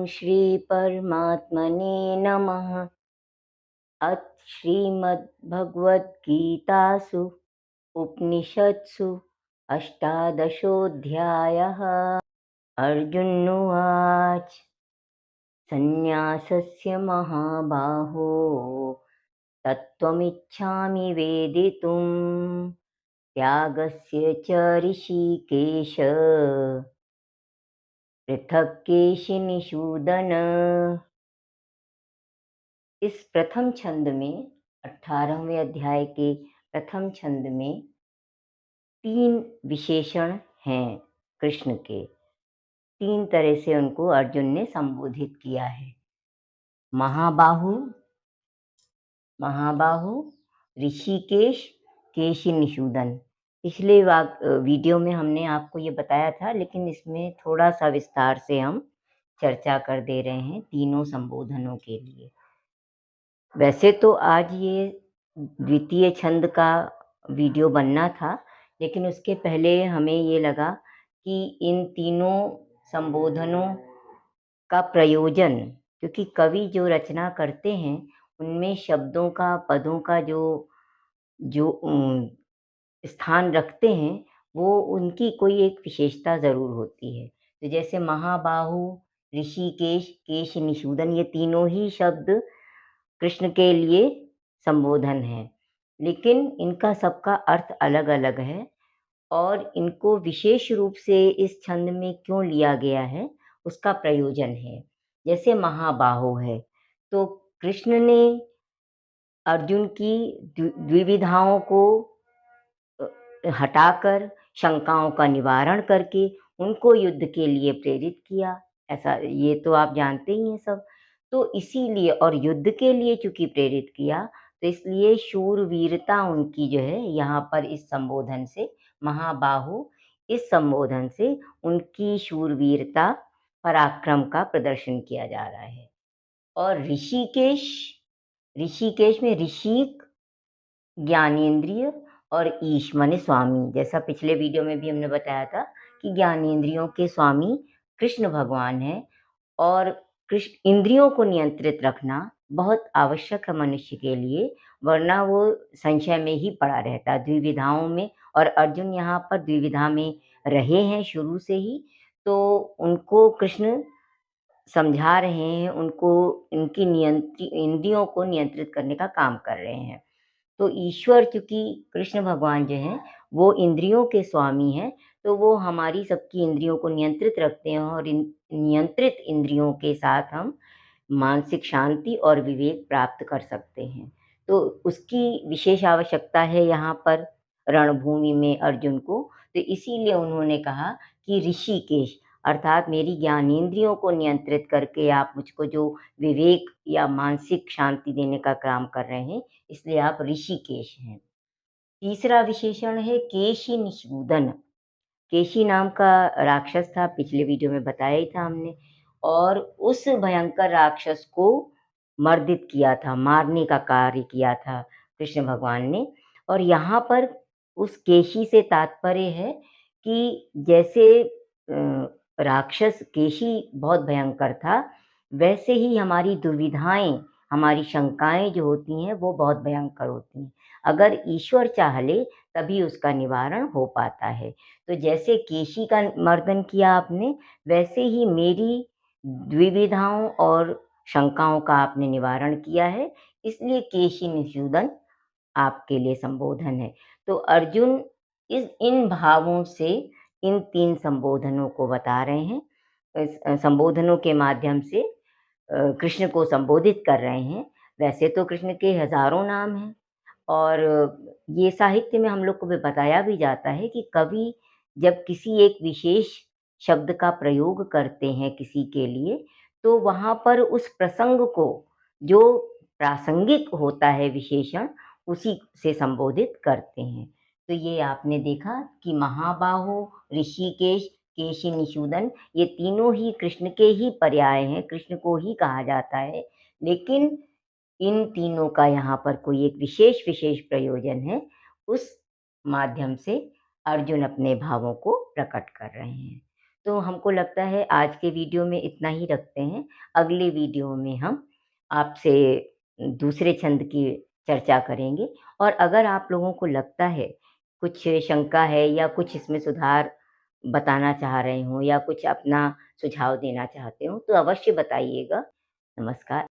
श्री परमात्मने नमः। अथ श्रीमद्भगवद्गीतासु उपनिषत्सु अष्टादशोऽध्यायः। अर्जुन उवाच सन्न्यासस्य महाबाहो तत्त्वमिच्छामि वेदितुम् त्यागस्य च ऋषिकेश पृथक् केशिनिषूदन। इस प्रथम छंद में 18वें अध्याय के प्रथम छंद में 3 विशेषण हैं कृष्ण के। 3 तरह से उनको अर्जुन ने संबोधित किया है। महाबाहु, ऋषिकेश, केशिनिषूदन। पिछले वीडियो में हमने आपको ये बताया था, लेकिन इसमें थोड़ा सा विस्तार से हम चर्चा कर दे रहे हैं तीनों संबोधनों के लिए। वैसे तो आज ये द्वितीय छंद का वीडियो बनना था, लेकिन उसके पहले हमें ये लगा कि इन तीनों संबोधनों का प्रयोजन, क्योंकि कवि जो रचना करते हैं उनमें शब्दों का, पदों का जो स्थान रखते हैं, वो उनकी कोई एक विशेषता ज़रूर होती है। तो जैसे महाबाहु, ऋषिकेश, केशनिषूदन, ये तीनों ही शब्द कृष्ण के लिए संबोधन है, लेकिन इनका सबका अर्थ अलग-अलग है और इनको विशेष रूप से इस छंद में क्यों लिया गया है, उसका प्रयोजन है। जैसे महाबाहो है, तो कृष्ण ने अर्जुन की द्विविधाओं को हटाकर, शंकाओं का निवारण करके उनको युद्ध के लिए प्रेरित किया। ऐसा ये तो आप जानते ही हैं सब। तो इसीलिए, और युद्ध के लिए चूँकि प्रेरित किया, तो इसलिए शूरवीरता उनकी जो है यहाँ पर इस संबोधन से, महाबाहु, इस संबोधन से उनकी शूरवीरता, पराक्रम का प्रदर्शन किया जा रहा है। और ऋषिकेश में ऋषिक, ज्ञानेंद्रिय, और ईश माने स्वामी। जैसा पिछले वीडियो में भी हमने बताया था कि ज्ञानेंद्रियों के स्वामी कृष्ण भगवान हैं, और कृष्ण इंद्रियों को नियंत्रित रखना बहुत आवश्यक है मनुष्य के लिए, वरना वो संशय में ही पड़ा रहता है, द्विविधाओं में। और अर्जुन यहाँ पर द्विविधा में रहे हैं शुरू से ही, तो उनको कृष्ण समझा रहे हैं, उनको इनकी इंद्रियों को नियंत्रित करने का काम कर रहे हैं। तो ईश्वर, चूँकि कृष्ण भगवान जो हैं, वो इंद्रियों के स्वामी हैं, तो वो हमारी सबकी इंद्रियों को नियंत्रित रखते हैं, और इन नियंत्रित इंद्रियों के साथ हम मानसिक शांति और विवेक प्राप्त कर सकते हैं। तो उसकी विशेष आवश्यकता है यहाँ पर रणभूमि में अर्जुन को। तो इसीलिए उन्होंने कहा कि ऋषिकेश, अर्थात मेरी ज्ञानेंद्रियों को नियंत्रित करके आप मुझको जो विवेक या मानसिक शांति देने का काम कर रहे हैं, इसलिए आप ऋषिकेश हैं। तीसरा विशेषण है केशिनिषूदन। केशी नाम का राक्षस था, पिछले वीडियो में बताया ही था हमने, और उस भयंकर राक्षस को मर्दित किया था, मारने का कार्य किया था कृष्ण भगवान ने। और यहाँ पर उस केशी से तात्पर्य है कि जैसे राक्षस केशी बहुत भयंकर था, वैसे ही हमारी दुविधाएं, हमारी शंकाएं जो होती हैं, वो बहुत भयंकर होती हैं। अगर ईश्वर चाह ले तभी उसका निवारण हो पाता है। तो जैसे केशी का मर्दन किया आपने, वैसे ही मेरी द्विविधाओं और शंकाओं का आपने निवारण किया है, इसलिए केशिनिषूदन आपके लिए संबोधन है। तो अर्जुन इन भावों से इन 3 संबोधनों को बता रहे हैं। इस संबोधनों के माध्यम से कृष्ण को संबोधित कर रहे हैं। वैसे तो कृष्ण के हज़ारों नाम हैं, और ये साहित्य में हम लोग को भी बताया भी जाता है कि कवि जब किसी एक विशेष शब्द का प्रयोग करते हैं किसी के लिए, तो वहाँ पर उस प्रसंग को, जो प्रासंगिक होता है विशेषण, उसी से संबोधित करते हैं। तो ये आपने देखा कि महाबाहो, ऋषिकेश, केशिनिषूदन, ये तीनों ही कृष्ण के ही पर्याय हैं, कृष्ण को ही कहा जाता है। लेकिन इन तीनों का यहाँ पर कोई एक विशेष प्रयोजन है, उस माध्यम से अर्जुन अपने भावों को प्रकट कर रहे हैं। तो हमको लगता है आज के वीडियो में इतना ही रखते हैं। अगले वीडियो में हम आपसे दूसरे छंद की चर्चा करेंगे और अगर आप लोगों को लगता है, कुछ शंका है या कुछ इसमें सुधार बताना चाह रहे हों या कुछ अपना सुझाव देना चाहते हो, तो अवश्य बताइएगा। नमस्कार।